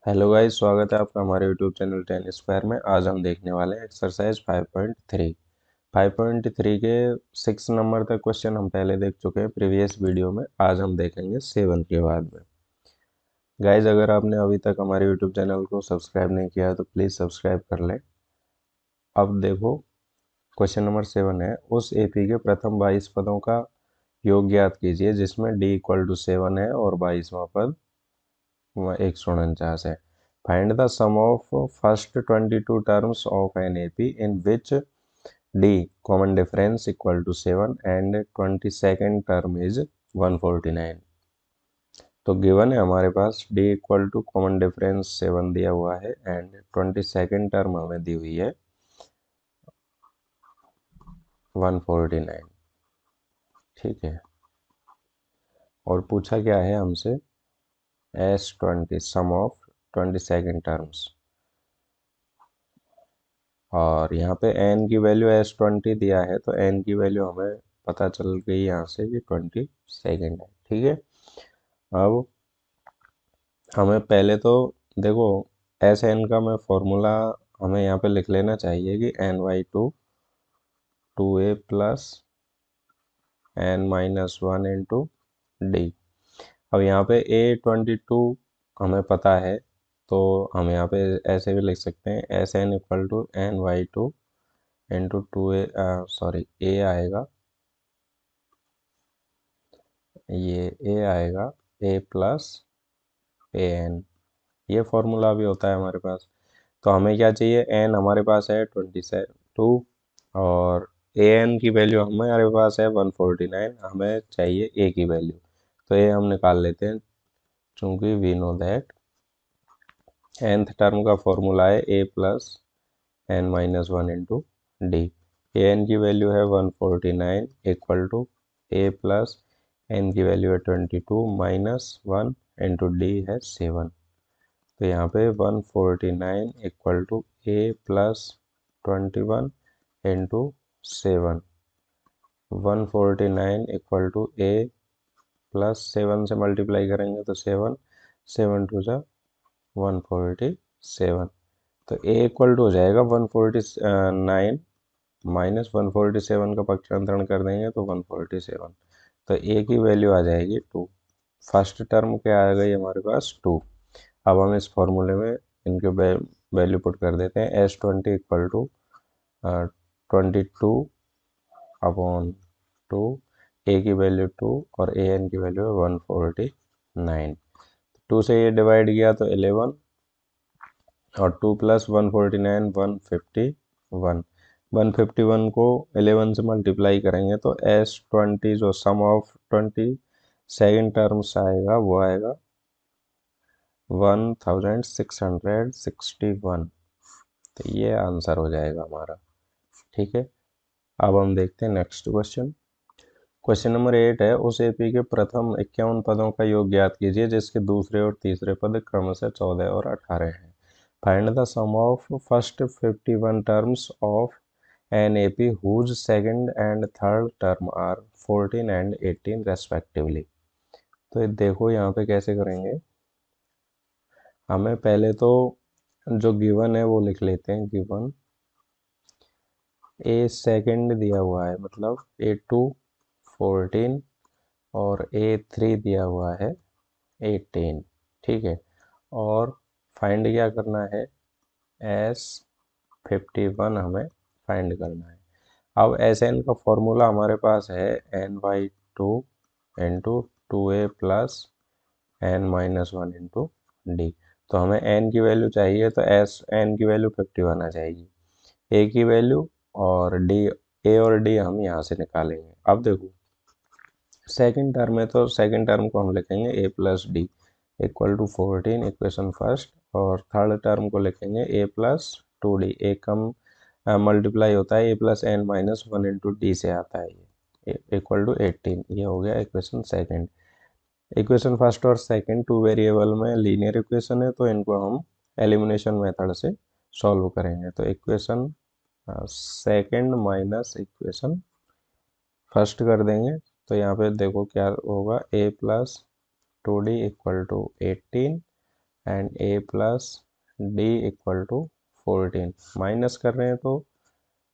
Hello guys, स्वागत है आपका हमारे यूट्यूब चैनल टेन स्क्वायर में। आज हम देखने वाले हैं एक्सरसाइज 5.3। 5.3 के 6 नंबर तक क्वेश्चन हम पहले देख चुके हैं प्रीवियस वीडियो में। आज हम देखेंगे 7 के बाद में। गाइस, अगर आपने अभी तक हमारे यूट्यूब चैनल को सब्सक्राइब नहीं किया है तो प्लीज़ सब्सक्राइब कर लें। अब देखो, क्वेश्चन नंबर 7 है, उस एपी के प्रथम 22 पदों का योग ज्ञात कीजिए जिसमें डी इक्वल टू 7 है और 22वां पद 149 है। Find the sum of first 22 terms of an AP in which D common difference equal to 7 and 22nd term is 149। तो गिवन है हमारे पास D equal to common difference 7 दिया हुआ है एंड 22nd टर्म हमें दी हुई है 149। ठीक है, और पूछा क्या है हमसे, S20 some of 22nd terms, और यहाँ पे n की वैल्यू S20 दिया है तो n की वैल्यू हमें पता चल गई यहाँ से कि 22 है। ठीक है, अब हमें पहले तो देखो एस एन का मैं फॉर्मूला हमें यहाँ पे लिख लेना चाहिए कि n/2 2a plus n-1 into D. अब यहाँ पे A22 हमें पता है तो हम यहाँ पे ऐसे भी लिख सकते हैं Sn equal to n/2 into 2a, sorry a आएगा, ये a आएगा a प्लस an। ये फॉर्मूला भी होता है हमारे पास। तो हमें क्या चाहिए, n हमारे पास है 22 और an की वैल्यू हमारे पास है 149, हमें चाहिए a की वैल्यू। तो a हम निकाल लेते हैं, चूंकि we know that nth term का फॉर्मूला है a plus n-1 into D. an की वैल्यू है 149 equal to a plus n की वैल्यू है 22 माइनस 1 इंटू डी है 7। तो यहाँ पे 149 equal to a plus 21 into 7। 149 equal to a plus 7 से मल्टीप्लाई करेंगे तो 7 7 टू जा 147। तो a इक्वल टू हो जाएगा 149 माइनस 147 का पक्षांतरण कर देंगे तो 147। तो a की वैल्यू आ जाएगी 2। फर्स्ट टर्म क्या आ गई हमारे पास 2। अब हम इस फॉर्मूले में इनके वैल्यू पुट कर देते हैं। S20 equal to 22 upon 2, a की वैल्यू 2 और an की वैल्यू है 149। 2 से ये डिवाइड किया तो 11 और 2 प्लस 149 151। 151 को 11 से मल्टीप्लाई करेंगे तो S20 जो सम ऑफ 22nd टर्म्स आएगा वो आएगा 1661। तो ये आंसर हो जाएगा हमारा। ठीक है, अब हम देखते हैं नेक्स्ट क्वेश्चन। क्वेश्चन नंबर 8 है, उस एपी के प्रथम 51 पदों का योग ज्ञात कीजिए जिसके दूसरे और तीसरे पद क्रमशः 14 और 18 हैं। Find the sum of first 51 terms of an AP whose second and third term are 14 and 18 respectively. तो देखो यहाँ पे कैसे करेंगे, हमें पहले तो जो गिवन है वो लिख लेते हैं। गिवन ए सेकंड दिया हुआ है, मतलब A2 14 और A3 दिया हुआ है 18। ठीक है, और फाइंड क्या करना है, S51 हमें फाइंड करना है। अब Sn का फॉर्मूला हमारे पास है n/2 into 2a plus n-1 into d. तो हमें n की वैल्यू चाहिए तो n की वैल्यू 51 आ जाएगी, a की वैल्यू और a और d हम यहाँ से निकालेंगे। अब देखो सेकंड टर्म है तो सेकंड टर्म को हम लिखेंगे a plus D equal to 14, equation first. और थर्ड टर्म को लिखेंगे a प्लस 2d, ए कम मल्टीप्लाई होता है a plus n-1 into D से आता है ये इक्वल टू 18। ये हो गया इक्वेशन सेकंड। इक्वेशन फर्स्ट और सेकंड टू वेरिएबल में लीनियर इक्वेशन है तो इनको हम एलिमिनेशन मेथड से सॉल्व करेंगे। तो equation second minus equation first कर देंगे। तो यहाँ पे देखो क्या होगा, a plus 2d equal to 18 and A plus D equal to 14। Minus कर रहे हैं तो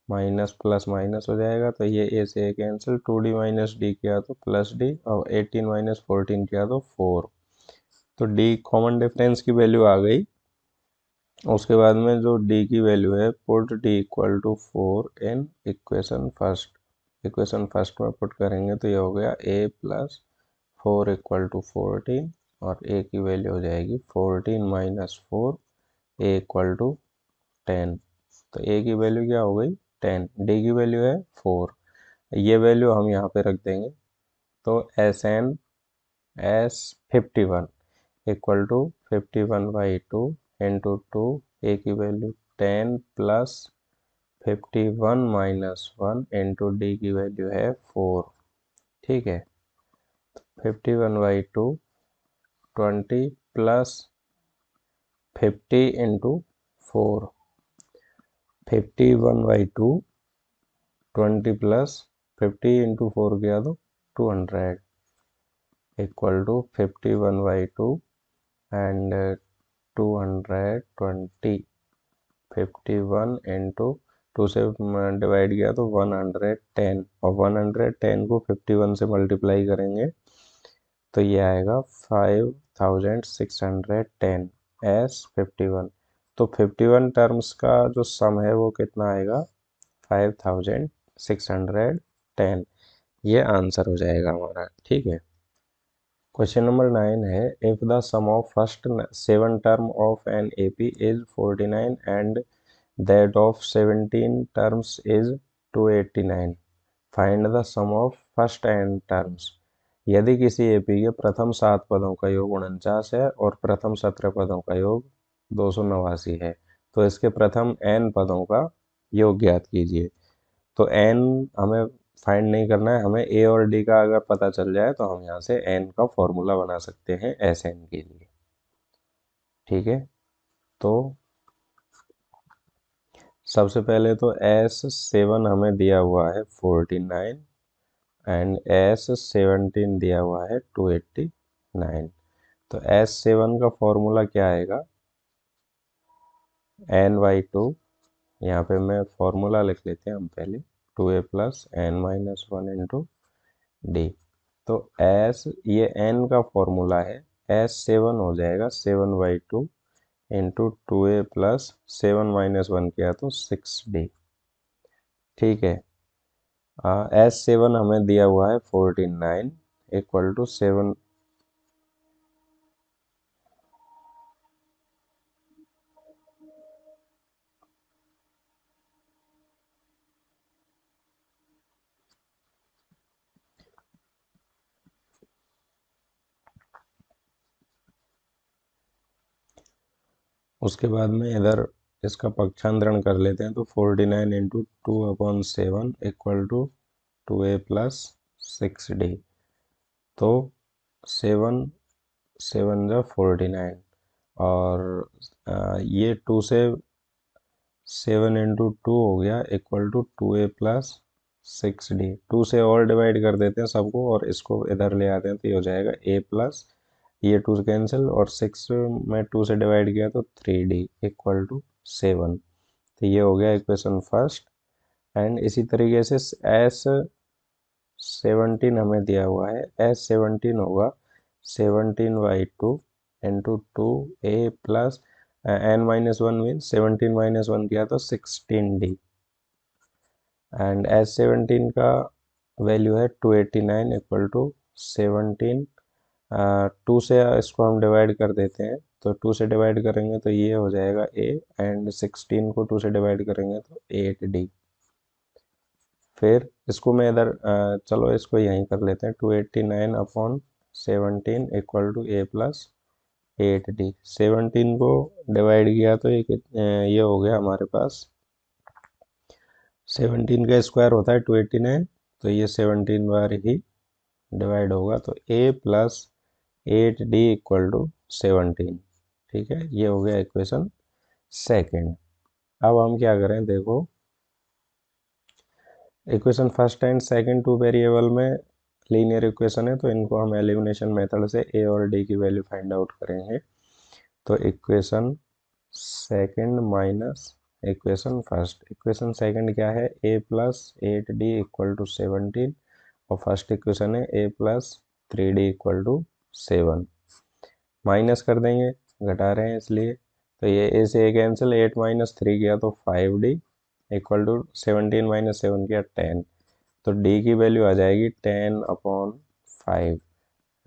माइनस प्लस माइनस हो जाएगा, तो ये ए से ए कैंसिल, 2d माइनस डी किया तो प्लस डी, और 18 माइनस 14 किया तो 4। तो डी कॉमन डिफरेंस की वैल्यू आ गई। उसके बाद में जो डी की वैल्यू है, put D equal to 4 in equation first. Equation first में पुट करेंगे तो ये हो गया ए प्लस 4 इक्वल टू 14, और ए की वैल्यू हो जाएगी 14 माइनस 4, ए इक्वल टू 10। तो ए की वैल्यू क्या हो गई 10, डी की वैल्यू है 4। ये वैल्यू हम यहाँ पे रख देंगे। तो S N S 51 equal to 51/2 into 2, ए की value 10 plus 51 minus 1 into D की वैल्यू है 4। ठीक है, 51/2 20 प्लस 50 इंटू 4, 51/2 20 प्लस 50 इंटू 4 किया तो 200 इक्वल टू 51/2 एंड 220, 51 इंटू 2 से डिवाइड किया तो 110, और 110 को 51 से मल्टीप्लाई करेंगे तो ये आएगा 5610 एस 51। तो 51 टर्म्स का जो सम है वो कितना आएगा 5610। ये आंसर हो जाएगा हमारा। ठीक है, क्वेश्चन नंबर 9 है, if the sum of first 7 term of an AP is 49 and that of 17 terms is 289, find the sum of first n terms. यदि किसी एपी के प्रथम 7 पदों का योग 49 है और प्रथम 17 पदों का योग 289 है, तो इसके प्रथम n पदों का योग ज्ञात कीजिए। तो n हमें फाइंड नहीं करना है, हमें a और d का अगर पता चल जाए तो हम यहाँ से n का फॉर्मूला बना सकते हैं Sn के लिए। ठीक है, तो सबसे पहले तो S7 हमें दिया हुआ है 49 एंड S17 दिया हुआ है 289। तो S7 का फॉर्मूला क्या आएगा n/2, यहाँ पे मैं फॉर्मूला लिख लेते हैं हम पहले, 2a plus n minus 1 into d. तो एस ये n का फॉर्मूला है, S7 हो जाएगा 7/2 इंटू 2a प्लस 7 माइनस 1 किया तो 6d। ठीक है, S7 हमें दिया हुआ है 49 इक्वल टू 7। उसके बाद में इधर इसका पक्षांतरण कर लेते हैं, तो 49 into 2/7 equal to 2a plus 6d। तो 7 7 जा 49, और ये 2 से 7 इंटू 2 हो गया equal to 2a plus 6d। 2 से और डिवाइड कर देते हैं सबको और इसको इधर ले आते हैं तो ये हो जाएगा a प्लस, ये 2 से कैंसिल, और 6 में 2 से डिवाइड किया तो 3d इक्वल टू 7। तो ये हो गया इक्वेशन फर्स्ट। एंड इसी तरीके से S17 हमें दिया हुआ है, S17 होगा 17/2 into 2a plus n-1 mean 17 minus 1 किया तो 16d। एंड S17 का वैल्यू है 289 इक्वल टू 17, 2 से इसको हम डिवाइड कर देते हैं, तो 2 से डिवाइड करेंगे तो ये हो जाएगा a, एंड 16 को 2 से डिवाइड करेंगे तो 8d। फिर इसको मैं इधर चलो इसको यहीं कर लेते हैं, 289/17 equal to a plus 8d। 17 को डिवाइड किया तो ये हो गया हमारे पास, 17 का स्क्वायर होता है 289, तो ये 17 बार ही डिवाइड होगा, तो a plus 8d equal to 17। ठीक है, ये हो गया इक्वेशन सेकेंड। अब हम क्या करें, देखो equation first and second 2 variable में लीनियर इक्वेशन है, तो इनको हम एलिमिनेशन मेथड से a और d की वैल्यू फाइंड आउट करेंगे। तो equation second minus equation first. Equation second क्या है, a plus 8d equal to 17 और फर्स्ट इक्वेशन है a plus 3d equal to 7। Minus कर देंगे, घटा रहे हैं इसलिए, तो ये a से a कैंसिल, 8 माइनस 3 किया तो 5d इक्वल टू 17 माइनस 7 किया 10, तो d की वैल्यू आ जाएगी 10/5।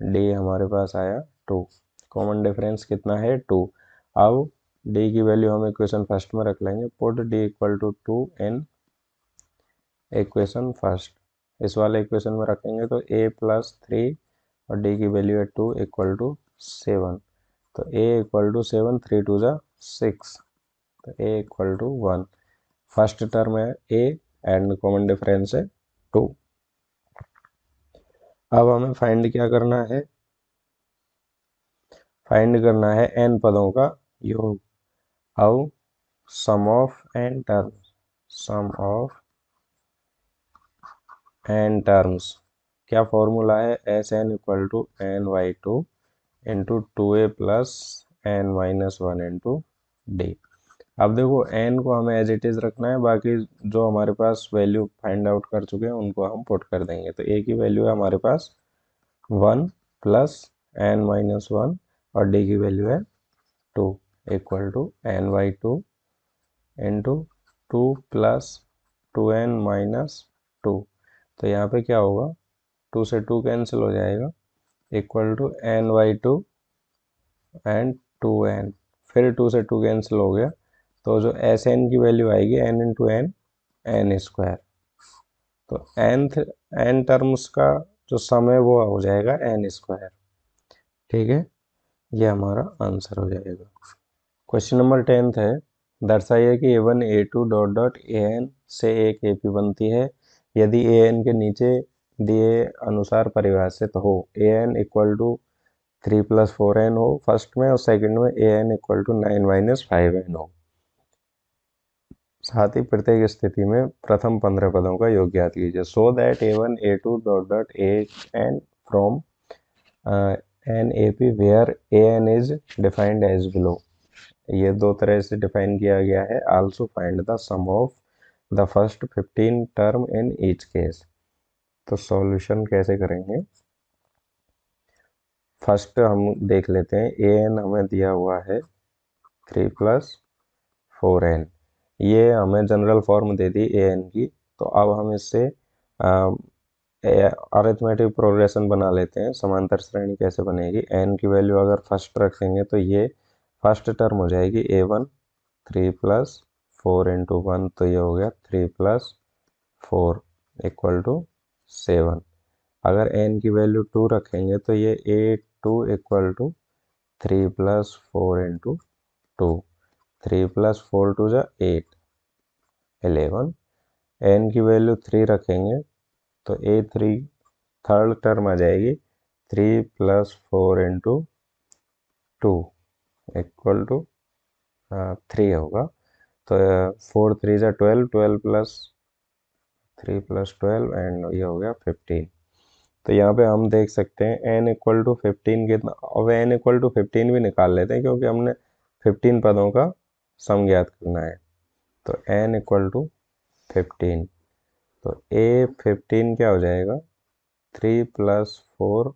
d हमारे पास आया 2, कॉमन डिफरेंस कितना है 2। अब d की वैल्यू हम इक्वेशन फर्स्ट में रख लेंगे, put d equal to 2 in equation first. इस वाले इक्वेशन में रखेंगे तो a प्लस 3 और d की वैल्यू है 2 इक्वल टू 7, तो a इक्वल टू 7, 3 2 जा 6, तो a equal to 1। First term है a एंड कॉमन डिफरेंस है 2। अब हमें फाइंड क्या करना है, फाइंड करना है n पदों का योग। अब sum of n terms, sum of n terms, क्या फॉर्मूला है, S N equal to N by 2 into 2a plus n minus 1 into D. अब देखो n को हमें एज इट इज रखना है, बाकी जो हमारे पास वैल्यू फाइंड आउट कर चुके हैं उनको हम पुट कर देंगे। तो a की वैल्यू है हमारे पास 1 प्लस n माइनस 1 और d की वैल्यू है 2 equal to n by 2 into 2 plus 2n minus 2। तो यहाँ पे क्या होगा, 2 से 2 कैंसिल हो जाएगा, equal to n by 2 and 2n, फिर 2 से 2 कैंसिल हो गया, तो जो एस एन की वैल्यू आएगी n into N, N square. तो n टर्म्स का जो सम है वो हो जाएगा n स्क्वायर। ठीक है, ये हमारा आंसर हो जाएगा। क्वेश्चन नंबर 10 है, दर्शाइए कि a1 a2 dot dot an से एक AP बनती है यदि an के नीचे दिए अनुसार परिभाषित हो। an equal to 3 plus 4n हो फर्स्ट में, और सेकंड में an equal to 9 minus 5n हो। साथ ही प्रत्येक स्थिति में प्रथम 15 पदों का योग ज्ञात कीजिए। So that a1 a2 dot dot an from an AP where an is defined as below. ये दो तरह से डिफाइन किया गया है। Also find the sum of the first 15 term in each case. तो सॉल्यूशन कैसे करेंगे, फर्स्ट हम देख लेते हैं। ए एन हमें दिया हुआ है 3 प्लस 4n, ये हमें जनरल फॉर्म दे दी ए एन की। तो अब हम इससे अरिथमेटिक प्रोग्रेशन बना लेते हैं। समांतर श्रेणी कैसे बनेगी, n की वैल्यू अगर फर्स्ट रखेंगे तो ये फर्स्ट टर्म हो जाएगी a1 3 प्लस 4 इंटू 1, तो ये हो गया 3 प्लस 4 इक्वल टू 7। अगर n की वैल्यू 2 रखेंगे तो ये a2 equal to 3 plus 4 into 2, 3 plus 4 two जा 8 11। n की वैल्यू 3 रखेंगे तो a3 थर्ड टर्म आ जाएगी 3 प्लस 4 इंटू 2 इक्वल टू 3 होगा। तो 4 3 जा 12, 12 प्लस 3 प्लस 12 एंड ये हो गया 15। तो यहाँ पे हम देख सकते हैं n इक्वल टू 15 कितना, अब n इक्वल टू 15 भी निकाल लेते हैं क्योंकि हमने 15 पदों का सम ज्ञात करना है। तो n इक्वल टू 15, तो a15 क्या हो जाएगा 3 प्लस 4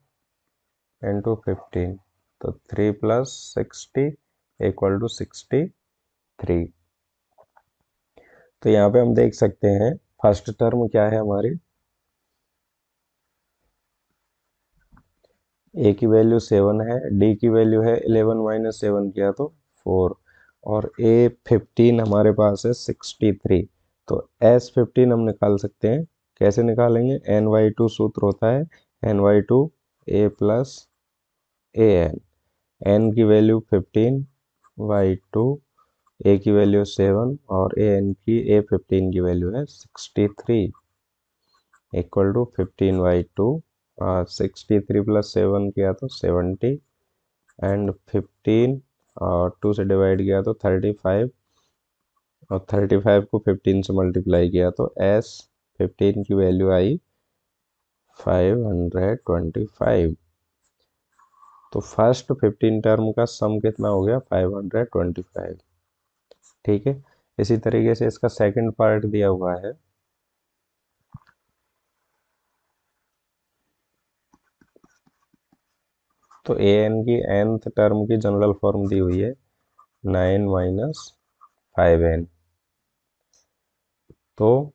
इंटू 15, तो 3 प्लस 60 इक्वल टू 63। तो यहाँ पे हम देख सकते हैं फर्स्ट टर्म क्या है हमारी, ए की वैल्यू 7 है, डी की वैल्यू है 11 माइनस 7 किया तो 4, और a15 हमारे पास है 63। तो s15 हम निकाल सकते हैं, कैसे निकालेंगे, n/2 सूत्र होता है n/2 a plus an। n की वैल्यू 15/2, a की वैल्यू 7 और a15 की वैल्यू है 63 इक्वल टू 15/2। 63 प्लस 7 किया तो 70 एंड 15 और 2 से डिवाइड किया तो 35, और 35 को 15 से मल्टीप्लाई किया तो s15 की वैल्यू आई 525। तो फर्स्ट 15 टर्म का सम कितना हो गया 525। ठीक है, इसी तरीके से इसका सेकंड पार्ट दिया हुआ है। तो ए एन की nth टर्म की जनरल फॉर्म दी हुई है 9 माइनस 5n। तो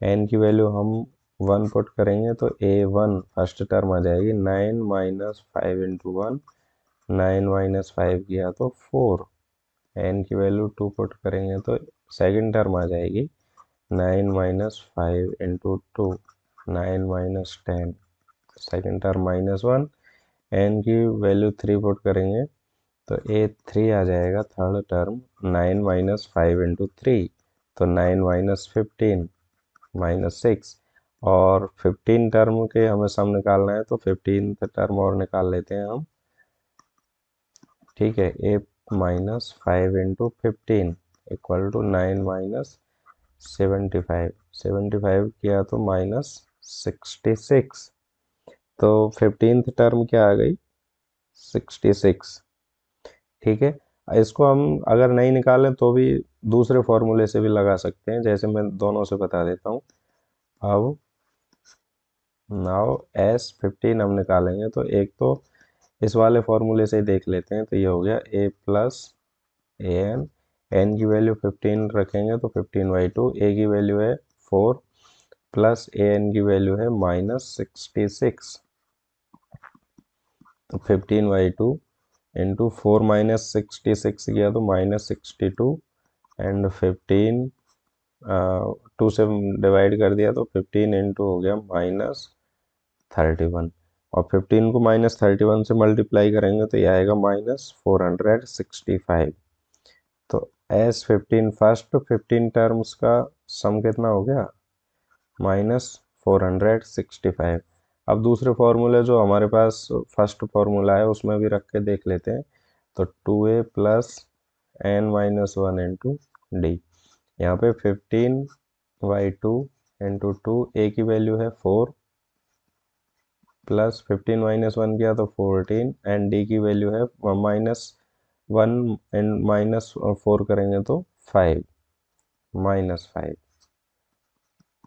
n की वैल्यू हम 1 पुट करेंगे तो a1 फर्स्ट टर्म आ जाएगी 9 माइनस 5 इंटू 1, 9 माइनस 5 किया तो 4। n की वैल्यू 2 पुट करेंगे तो सेकंड टर्म आ जाएगी 9 minus 5 into 2, 9 minus 10, second term -1। n की वैल्यू 3 पुट करेंगे तो a3 आ जाएगा थर्ड टर्म 9 माइनस 5 इंटू 3, तो 9 माइनस 15 -6। और 15 टर्म के हमें सम निकालना है तो 15th टर्म और निकाल लेते हैं हम। ठीक है, a minus 5 into 15 equal to 9 minus 75, 75 किया तो -66। तो 15th टर्म क्या आ गई 66। ठीक है, इसको हम अगर नहीं निकालें तो भी दूसरे फॉर्मूले से भी लगा सकते हैं, जैसे मैं दोनों से बता देता हूँ। अब नाउ S15 हम निकालेंगे तो एक तो इस वाले फॉर्मूले से ही देख लेते हैं। तो ये हो गया a plus a n, n की वैल्यू 15 रखेंगे तो 15/2, ए की वैल्यू है 4 प्लस ए एन की वैल्यू है -66। तो 15/2 इंटू 4 माइनस 66 किया तो -62 एंड 15 2 से डिवाइड कर दिया तो 15 इंटू हो गया -31, और 15 को -31 से मल्टीप्लाई करेंगे तो ये आएगा -465। तो S15 फर्स्ट 15 टर्म्स का सम कितना हो गया -465। अब दूसरे फॉर्मूले जो हमारे पास फर्स्ट फॉर्मूला है उसमें भी रख के देख लेते हैं। तो 2a plus n-1 into D, यहाँ पे 15/2 इंटू 2, ए की वैल्यू है 4 प्लस 15 -1 किया तो 14 एंड डी की वैल्यू है -1 एंड -4 करेंगे तो 5, -5।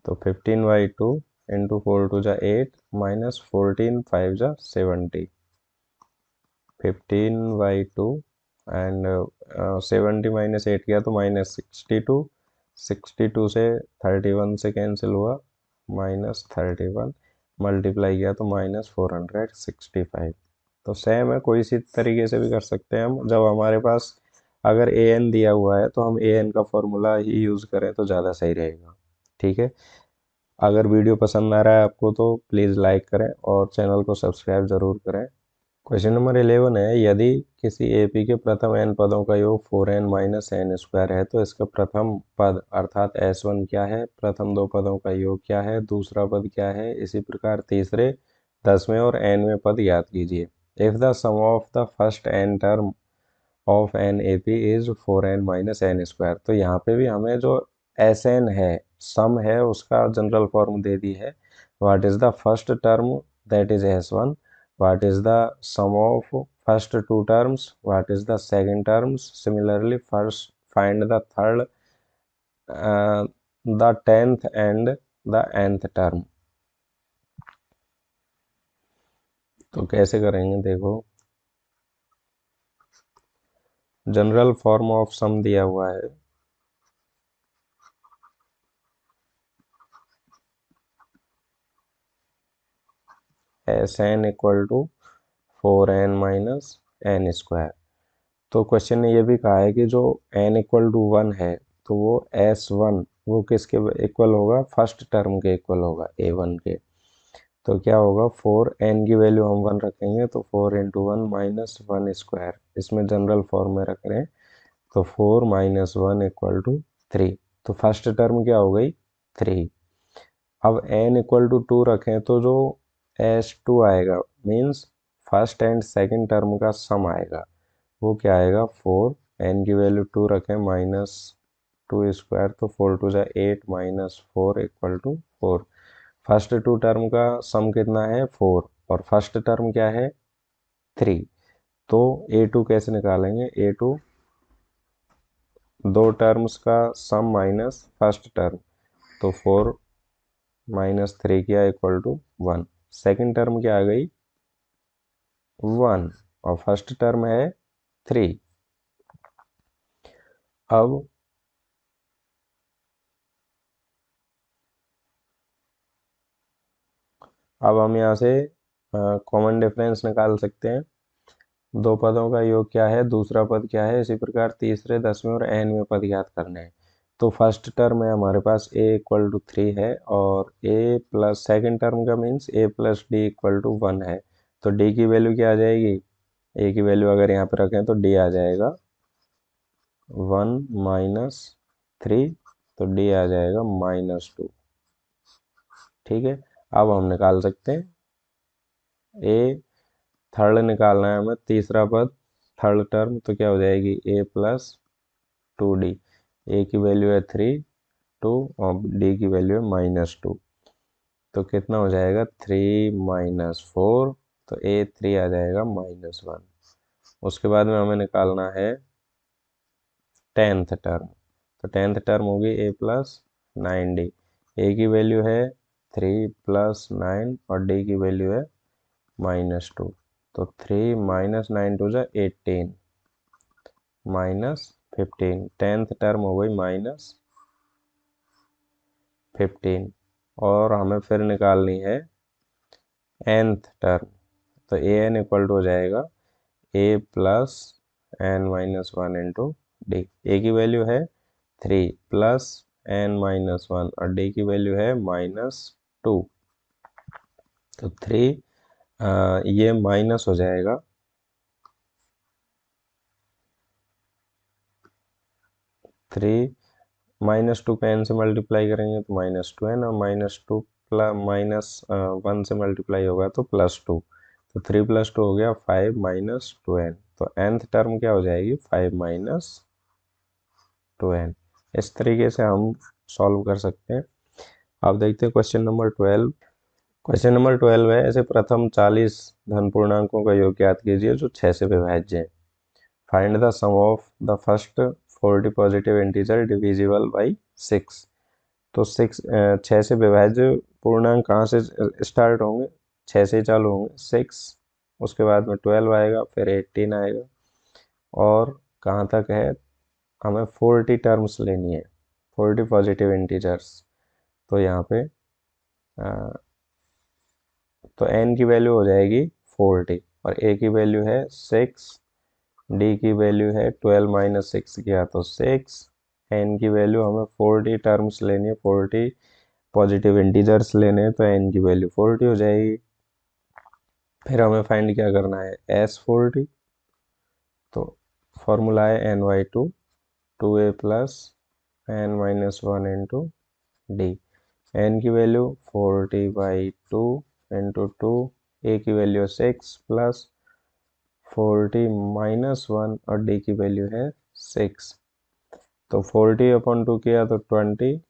तो 15/2 इंटू 4 टू जा 8 -14 5 जा 70, 15/2 एंड 70 -8 किया तो -62, 62 से 31 से कैंसिल हुआ -31, मल्टीप्लाई किया तो -465। तो सेम है, कोई सी तरीके से भी कर सकते हैं हम। जब हमारे पास अगर ए एन दिया हुआ है तो हम ए एन का फॉर्मूला ही यूज़ करें तो ज़्यादा सही रहेगा। ठीक है, अगर वीडियो पसंद आ रहा है आपको तो प्लीज़ लाइक करें और चैनल को सब्सक्राइब ज़रूर करें। क्वेश्चन नंबर 11 है, यदि किसी एपी के प्रथम n पदों का योग 4n माइनस एन स्क्वायर है तो इसका प्रथम पद अर्थात S1 क्या है, प्रथम दो पदों का योग क्या है, दूसरा पद क्या है, इसी प्रकार तीसरे, 10वें और nवें पद याद कीजिए। If the sum of the first n term of an A P is 4n minus n square. तो यहाँ पे भी हमें जो एस एन है, सम है, उसका जनरल फॉर्म दे दी है। What is the first term, that is S1। What is the sum of first two terms, what is the second terms. Similarly first find the third, the 10th and the nth term. तो कैसे करेंगे देखो, general form of some दिया हुआ है। S N equal to 4n minus n square. तो question ने ये भी कहा है कि जो n इक्वल टू 1 है तो वो S1 वो किसके इक्वल होगा, फर्स्ट टर्म के इक्वल होगा A1 के। तो क्या होगा, 4n की वैल्यू हम 1 रखेंगे तो 4 इंटू 1 -1 स्क्वायर, इसमें जनरल फॉर्म में रख रहे हैं तो 4 -1 इक्वल टू 3। तो फर्स्ट टर्म क्या हो गई 3। अब n इक्वल टू 2 रखें तो जो S2 आएगा means first and second term का सम आएगा, वो क्या आएगा 4। n की वैल्यू 2 रखें -2 स्क्वायर तो 4 टू जा 8 -4 equal to 4। First two term का सम कितना है 4 और फर्स्ट टर्म क्या है 3। तो A2 कैसे निकालेंगे? A2 दो टर्म्स का सम माइनस फर्स्ट टर्म, तो 4 माइनस 3 क्या इक्वल टू 1। सेकेंड टर्म क्या आ गई? 1, और फर्स्ट टर्म है 3। अब हम यहाँ से कॉमन डिफरेंस निकाल सकते हैं। दो पदों का योग क्या है, दूसरा पद क्या है, इसी प्रकार तीसरे, 10वें और 9वें पद ज्ञात करने हैं। तो फर्स्ट टर्म है हमारे पास a इक्वल टू 3 है, और a प्लस सेकेंड टर्म का means a plus D equal to 1 है। तो d की वैल्यू क्या आ जाएगी? a की वैल्यू अगर यहाँ पे रखें तो d आ जाएगा 1 माइनस 3, तो d आ जाएगा -2। ठीक है, अब हम निकाल सकते हैं a। थर्ड निकालना है हमें, तीसरा पद, थर्ड टर्म, तो क्या हो जाएगी? a plus 2d। a की वैल्यू है 3, 2, और d की वैल्यू है -2। तो कितना हो जाएगा? 3 माइनस 4, तो a3 आ जाएगा -1। उसके बाद में हमें निकालना है टेंथ टर्म। तो टेंथ टर्म होगी a प्लस 9d। a की वैल्यू है 3 प्लस 9, और d की वैल्यू है -2। तो 3 माइनस 9 टू जा 18 -15। टेंथ टर्म हो गई -15। और हमें फिर निकालनी है nth टर्म। तो ए एन इक्वल टू हो जाएगा a plus n minus 1 into D. A की वैल्यू है 3 प्लस n माइनस 1, और डी की वैल्यू है -2। तो 3 ये माइनस हो जाएगा, 3 -2 को n से मल्टीप्लाई करेंगे तो -2n, और -2 प्लस -1 से मल्टीप्लाई होगा तो +2। तो 3 + 2 हो गया 5 - 2n। तो nth टर्म क्या हो जाएगी? 5 - 2n। इस तरीके से हम सॉल्व कर सकते हैं। अब देखते हैं क्वेश्चन नंबर 12। क्वेश्चन नंबर 12 है, ऐसे प्रथम 40 धन पूर्णांकों का योग ज्ञात कीजिए जो 6 से विभाज्य है। Find the sum of the first 40 positive integer divisible by 6। तो 6 से विभाज्य पूर्णांक कहाँ से स्टार्ट होंगे? 6 से ही चालू होंगे। 6, उसके बाद में 12 आएगा, फिर 18 आएगा, और कहाँ तक है? हमें 40 टर्म्स लेनी है, 40 पॉजिटिव इंटीजर्स। तो यहाँ पे तो n की वैल्यू हो जाएगी 40, और a की वैल्यू है 6, d की वैल्यू है 12 माइनस 6 किया तो 6। n की वैल्यू हमें 40 टर्म्स लेनी है, 40 पॉजिटिव इंटीजर्स लेने हैं, तो n की वैल्यू 40 हो जाएगी। फिर हमें फाइंड क्या करना है? S40। तो फॉर्मूला है n/2, 2a plus n minus 1 into D. n की वैल्यू 40/2 इंटू 2, a की वैल्यू 6 प्लस 40 माइनस 1, और d की वैल्यू है 6। तो 40/2 किया तो 20,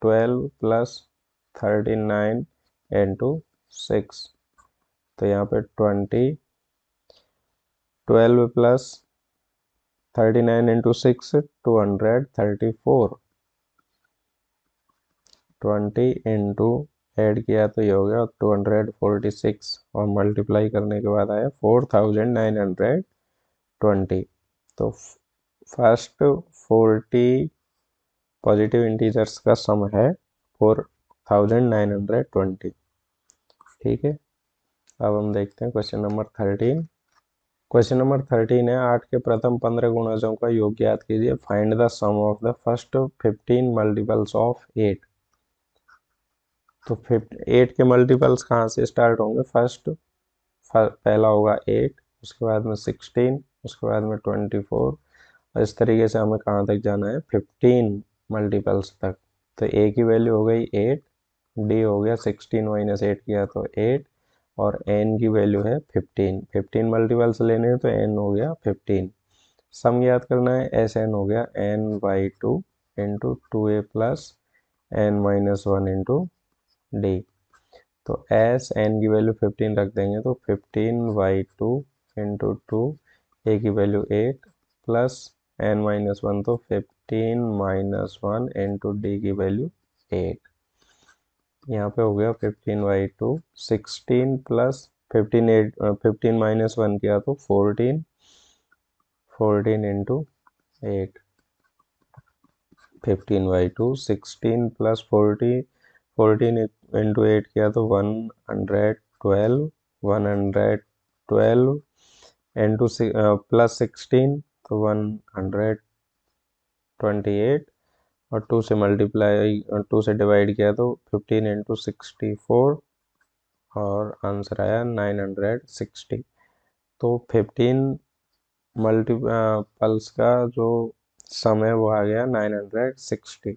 12 प्लस 39 इंटू 6। तो यहाँ पे 20, 12 प्लस 39 इंटू 6, 234। 20 इंटू ऐड किया तो ये हो गया 246, और मल्टीप्लाई करने के बाद आया 4920। तो फर्स्ट 40 पॉजिटिव इंटीजर्स का सम है 4920। ठीक है, अब हम देखते हैं क्वेश्चन नंबर 13। क्वेश्चन नंबर 13 है, 8 के प्रथम 15 गुणजों का योग ज्ञात कीजिए। Find the sum of the first 15 multiples of 8। तो 8 के मल्टीपल्स कहाँ से स्टार्ट होंगे? फर्स्ट पहला होगा 8, उसके बाद में 16, उसके बाद में 24, और इस तरीके से हमें कहाँ तक जाना है? 15 मल्टीपल्स तक। तो a की वैल्यू हो गई 8, d हो गया 16 माइनस 8 किया तो 8, और n की वैल्यू है 15। 15 मल्टीपल्स लेने हैं तो n हो गया 15। सम याद करना है, एस एन हो गया n/2 into 2a plus n minus 1 into d. तो एस एन की वैल्यू 15 रख देंगे तो 15/2 इंटू 2, ए की वैल्यू 8 प्लस n-1 तो 15-1 इंटू डी की वैल्यू 8। यहाँ पे हो गया 15/2, 16 प्लस 15 - 1 किया तो 14, 14 इंटू 8, 15/2, 16 प्लस 40, 14 इंटू 8 किया तो 112, 112 इंटू प्लस 16 तो 128, और 2 से मल्टीप्लाई 2 से डिवाइड किया तो 15 इंटू 64, और आंसर आया 960। तो 15 मल्टीपल्स का जो सम है वो आ गया 960,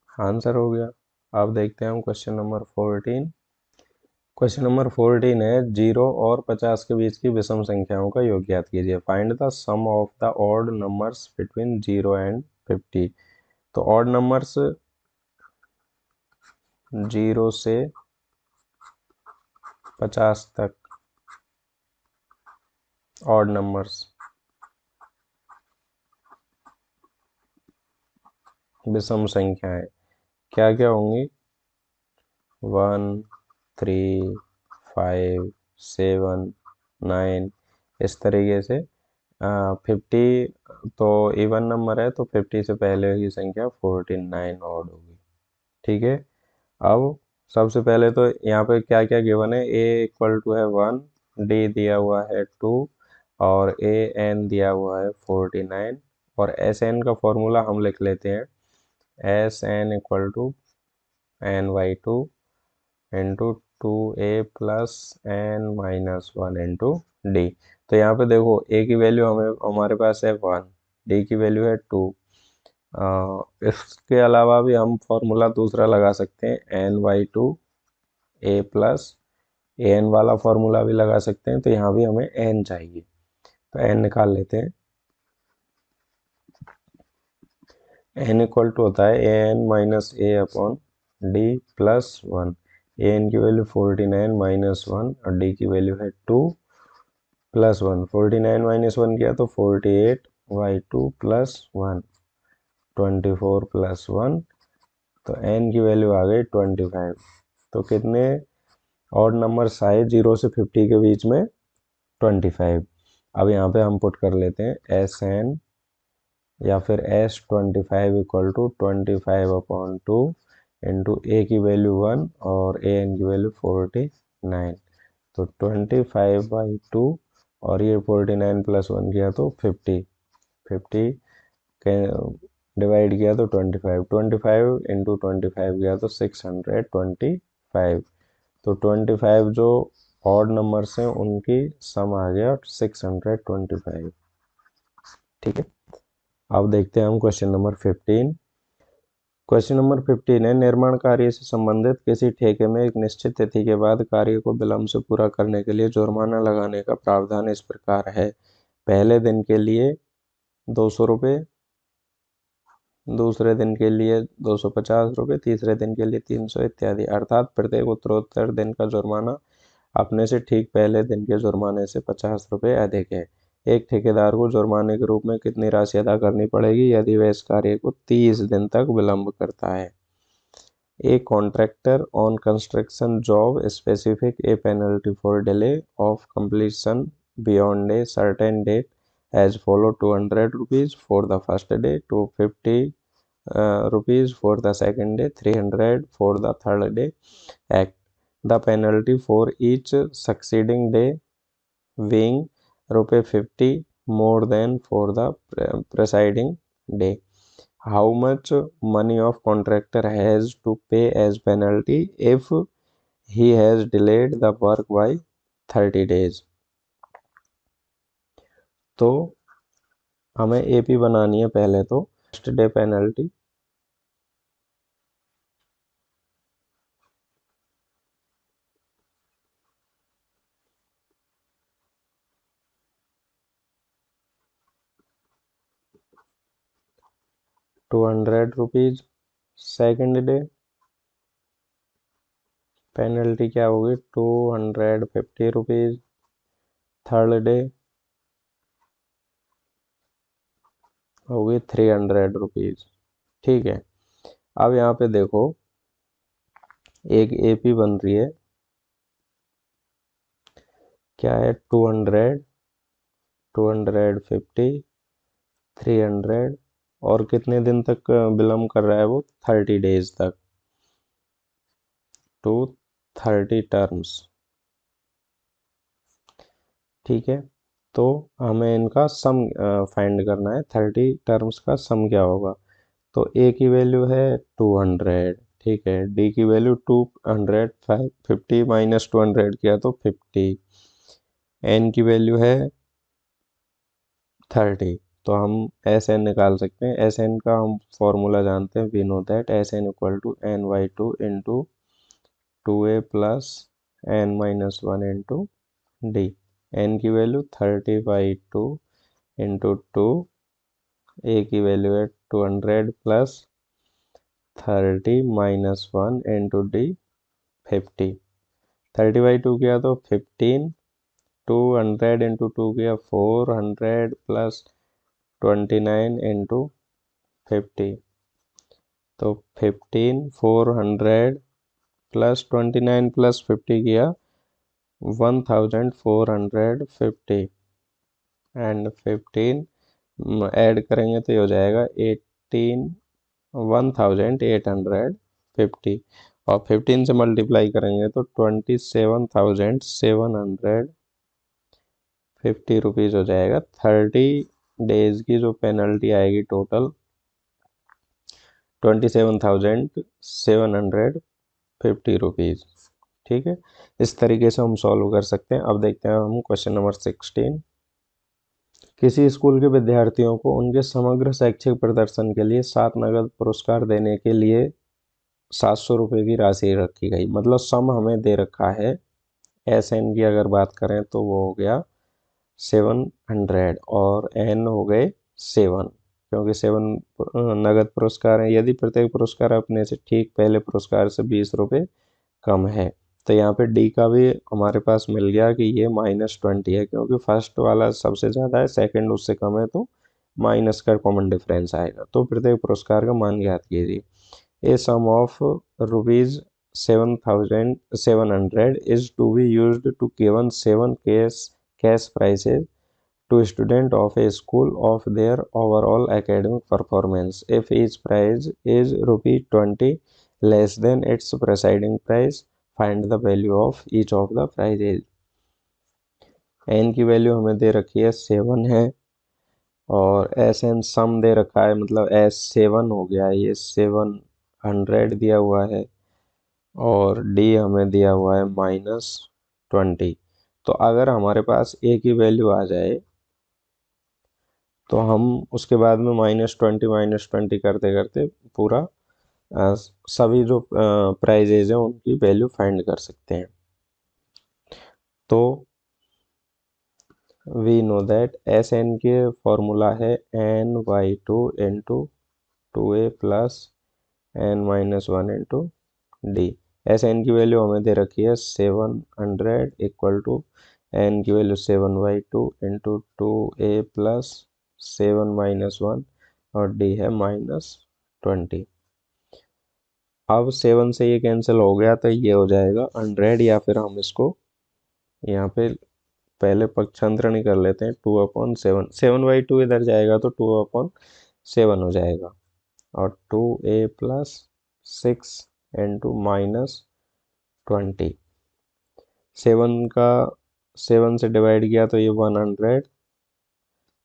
आंसर हो गया। अब देखते हैं हम क्वेश्चन नंबर 14। क्वेश्चन नंबर 14 है 0 और 50 के बीच की विषम संख्याओं का योग ज्ञात कीजिए। Find the sum of the odd numbers between 0 and 50। तो ऑड नंबर्स 0 से 50 तक, ऑड नंबर्स विषम संख्याएं क्या क्या होंगी? 1, 3, 5, 7, 9, इस तरीके से। 50 तो इवन नंबर है, तो 50 से पहले की संख्या 49 ऑड होगी। ठीक है। अब सबसे पहले तो यहाँ पे क्या क्या गिवन है? ए इक्वल टू है 1, डी दिया हुआ है 2, और ए एन दिया हुआ है 49, और एस एन का फॉर्मूला हम लिख लेते हैं। S N equal to n/2 into 2a plus n-1 into d. तो यहाँ पे देखो, a की वैल्यू हमारे पास है 1, d की वैल्यू है 2। इसके अलावा भी हम फॉर्मूला दूसरा लगा सकते हैं, n/2 a प्लस an वाला फॉर्मूला भी लगा सकते हैं। तो यहाँ भी हमें n चाहिए, तो n निकाल लेते हैं। n इक्वल टू होता है an minus A upon D plus 1। an की वैल्यू 49 माइनस 1, और d की वैल्यू है 2 प्लस 1। 49 माइनस 1 किया तो 48/2 प्लस 1, 24 प्लस 1। तो n की वैल्यू आ गई 25। तो कितने ऑड नंबर्स आए 0 से 50 के बीच में? 25। अब यहाँ पे हम पुट कर लेते हैं Sn या फिर S25 equal to 25/2 into a की वैल्यू 1 और an की वैल्यू 49। तो 25/2, और ये 49 प्लस 1 किया तो 50, 50 के डिवाइड किया तो 25, 25 इंटू 25 किया तो 625। तो 25 जो ऑड नंबर्स हैं उनकी सम आ गया 625। ठीक है। अब देखते हैं हम क्वेश्चन नंबर 15। क्वेश्चन नंबर 15 है, निर्माण कार्य से संबंधित किसी ठेके में एक निश्चित तिथि के बाद कार्य को विलंब से पूरा करने के लिए जुर्माना लगाने का प्रावधान इस प्रकार है। पहले दिन के लिए 200 रुपये, दूसरे दिन के लिए 250 रुपये, तीसरे दिन के लिए 300 इत्यादि। अर्थात प्रत्येक उत्तरोत्तर दिन का जुर्माना अपने से ठीक पहले दिन के जुर्माने से 50 रुपये अधिक है। एक ठेकेदार को जुर्माने के रूप में कितनी राशि अदा करनी पड़ेगी यदि वह इस कार्य को 30 दिन तक विलंब करता है? A contractor on construction job specific a penalty for delay of completion beyond a certain date as follow: 200 rupees for the first day, 250 rupees for the second day, 300 for the third day. Act the penalty for each succeeding day being ₹50 more than for the preceding day. How much money of contractor has to pay as penalty if he has delayed the work by 30 days? तो हमें AP बनानी है पहले। तो first day penalty, ₹200। Second day penalty क्या होगी? ₹250। Third day हो गई 300 रुपीज़। ठीक है, अब यहाँ पे देखो एक एपी बन रही है, क्या है, 200, 250, 300, और कितने दिन तक विलम्ब कर रहा है वो, 30 डेज तक, टू 30 टर्म्स। ठीक है, तो हमें इनका सम फाइंड करना है, 30 टर्म्स का सम क्या होगा। तो ए की वैल्यू है 200, ठीक है, डी की वैल्यू 200, 50 माइनस 200 किया तो 50, एन की वैल्यू है 30। तो हम एस एन निकाल सकते हैं, एस एन का हम फॉर्मूला जानते हैं, we know that S N equal to N by two into 2a plus N minus 1 into d. N की वैल्यू 30/2 इंटू 2, ए की वैल्यू है 200 प्लस 30 माइनस 1 इंटू डी 50। 30/2 किया तो 15, 200 इंटू 2 किया 400 प्लस 29 इंटू 50। तो 15, 400 प्लस 29 प्लस 50 किया 1450, एंड 15 ऐड करेंगे तो ये हो जाएगा 18, 1850, और 15 से मल्टीप्लाई करेंगे तो 27,750 रुपीज़ हो जाएगा। 30 डेज की जो पेनल्टी आएगी टोटल 27,750 रुपीज़। ठीक है, इस तरीके से हम सॉल्व कर सकते हैं। अब देखते हैं हम क्वेश्चन नंबर 16। किसी स्कूल के विद्यार्थियों को उनके समग्र शैक्षिक प्रदर्शन के लिए 7 नगद पुरस्कार देने के लिए 700 रुपये की राशि रखी गई। मतलब सम हमें दे रखा है, एस एन की अगर बात करें तो वो हो गया 700 और एन हो गए 7, क्योंकि 7 नगद पुरस्कार हैं। यदि प्रत्येक पुरस्कार अपने से ठीक पहले पुरस्कार से 20 रुपये कम है, तो यहाँ पे डी का भी हमारे पास मिल गया कि ये -20 है, क्योंकि फर्स्ट वाला सबसे ज़्यादा है, सेकंड उससे कम है, तो माइनस का कॉमन डिफरेंस आएगा। तो प्रत्येक पुरस्कार का मान ज्ञात कीजिए। A sum of rupees 7,700 is to be used to given 7 cash prizes to student of a school of their overall academic performance. If each prize is ₹20 less than its preceding prize, find the value of each of the prizes. n की value हमें दे रखी है 7 है, और S n सम दे रखा है, मतलब S7 हो गया, ये 700 दिया हुआ है, और डी हमें दिया हुआ है -20। तो अगर हमारे पास ए की वैल्यू आ जाए तो हम उसके बाद में -20 करते करते पूरा सभी जो प्राइजेज हैं उनकी वैल्यू फाइंड कर सकते हैं। तो we know that S n के फॉर्मूला है n/2 into 2a plus n minus 1 into d. S N की वैल्यू हमें दे रखी है 700 इक्वल टू n की value 7/2 into 2a plus 7 minus 1, और डी है -20। अब 7 से ये कैंसिल हो गया तो ये हो जाएगा 100, या फिर हम इसको यहाँ पे पहले पक्षांतरण ही कर लेते हैं, 2/7, 7/2 इधर जाएगा तो 2/7 हो जाएगा, और 2a प्लस 6 इंटू -20। 7 का 7 से डिवाइड किया तो ये 100,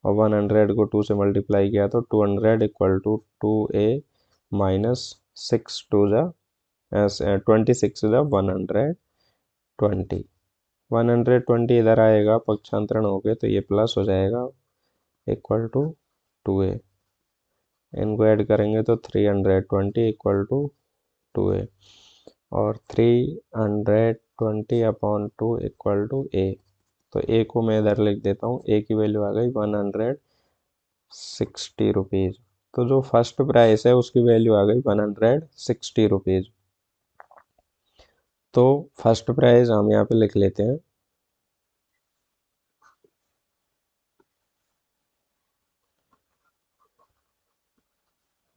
और 100 को 2 से मल्टीप्लाई किया तो 200 equal to 2a minus 6 to जा 26 जा 120। 120 इधर आएगा पक्षांतरण हो गए तो ये प्लस हो जाएगा, इक्वल टू 2a। इनको ऐड करेंगे तो 320 इक्वल टू 2a, और 320/2 इक्वल टू a। तो a को मैं इधर लिख देता हूँ, a की वैल्यू आ गई 160 रुपीज़। तो जो फर्स्ट प्राइस है उसकी वैल्यू आ गई 160 रुपीज़। तो फर्स्ट प्राइस हम यहाँ पे लिख लेते हैं,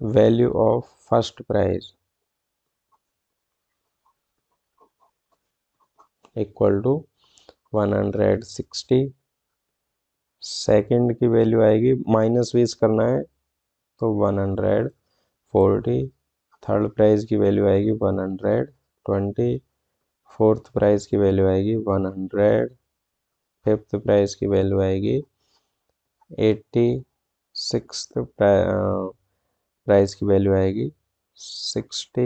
value of first prize equal to 160, second की वैल्यू आएगी, माइनस 20 करना है तो 140, थर्ड प्राइज की वैल्यू आएगी 120, फोर्थ प्राइज की वैल्यू आएगी 100, फिफ्थ प्राइज की वैल्यू आएगी 80, सिक्स्थ प्राइज की वैल्यू आएगी 60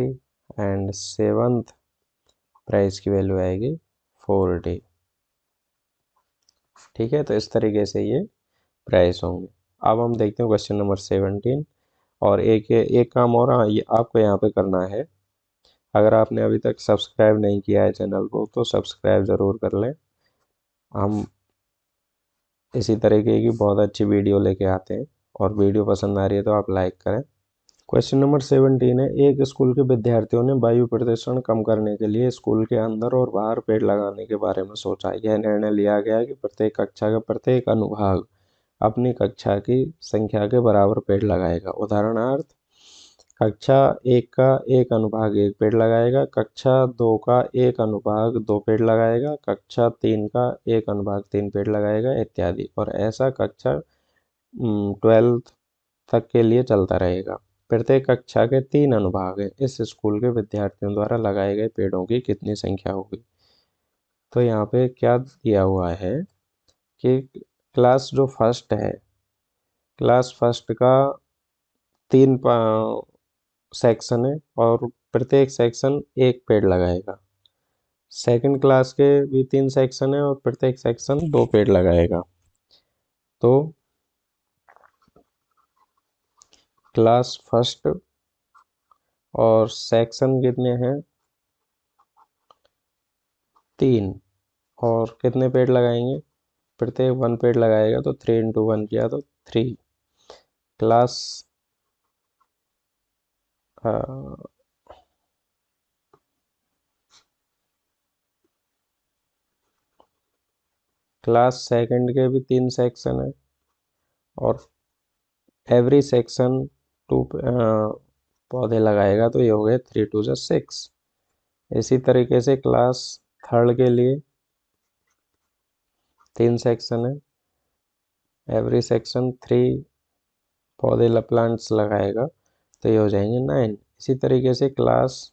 एंड सेवंथ प्राइस की वैल्यू आएगी 40। ठीक है, तो इस तरीके से ये प्राइस होंगे। अब हम देखते हैं क्वेश्चन नंबर 17। और एक एक काम और ये आपको यहाँ पे करना है, अगर आपने अभी तक सब्सक्राइब नहीं किया है चैनल को तो सब्सक्राइब ज़रूर कर लें। हम इसी तरीके की बहुत अच्छी वीडियो लेके आते हैं, और वीडियो पसंद आ रही है तो आप लाइक करें। क्वेश्चन नंबर 17 है, एक स्कूल के विद्यार्थियों ने वायु प्रदूषण कम करने के लिए स्कूल के अंदर और बाहर पेड़ लगाने के बारे में सोचा। यह निर्णय लिया गया कि प्रत्येक कक्षा का प्रत्येक अनुभाग अपनी कक्षा की संख्या के बराबर पेड़ लगाएगा। उदाहरणार्थ, कक्षा 1 का एक अनुभाग 1 पेड़ लगाएगा, कक्षा 2 का एक अनुभाग 2 पेड़ लगाएगा, कक्षा 3 का एक अनुभाग 3 पेड़ लगाएगा इत्यादि। और ऐसा कक्षा 12th तक के लिए चलता रहेगा। प्रत्येक कक्षा के 3 अनुभाग हैं। इस स्कूल के विद्यार्थियों द्वारा लगाए गए पेड़ों की कितनी संख्या होगी? तो यहाँ पे क्या दिया हुआ है कि क्लास जो फर्स्ट है, क्लास फर्स्ट का 3 सेक्शन है और प्रत्येक सेक्शन एक पेड़ लगाएगा। सेकंड क्लास के भी 3 सेक्शन है और प्रत्येक सेक्शन 2 पेड़ लगाएगा। तो क्लास फर्स्ट और सेक्शन कितने हैं? 3, और कितने पेड़ लगाएंगे? प्रत्येक 1 पेड़ लगाएगा, तो 3 इंटू 1 किया तो 3। क्लास क्लास सेकंड के भी 3 सेक्शन है और एवरी सेक्शन 2 पौधे लगाएगा, तो ये हो गए 3 2 6। इसी तरीके से क्लास थर्ड के लिए 3 सेक्शन है, एवरी सेक्शन 3 पौधे प्लांट्स लगाएगा, तो ये हो जाएंगे 9। इसी तरीके से क्लास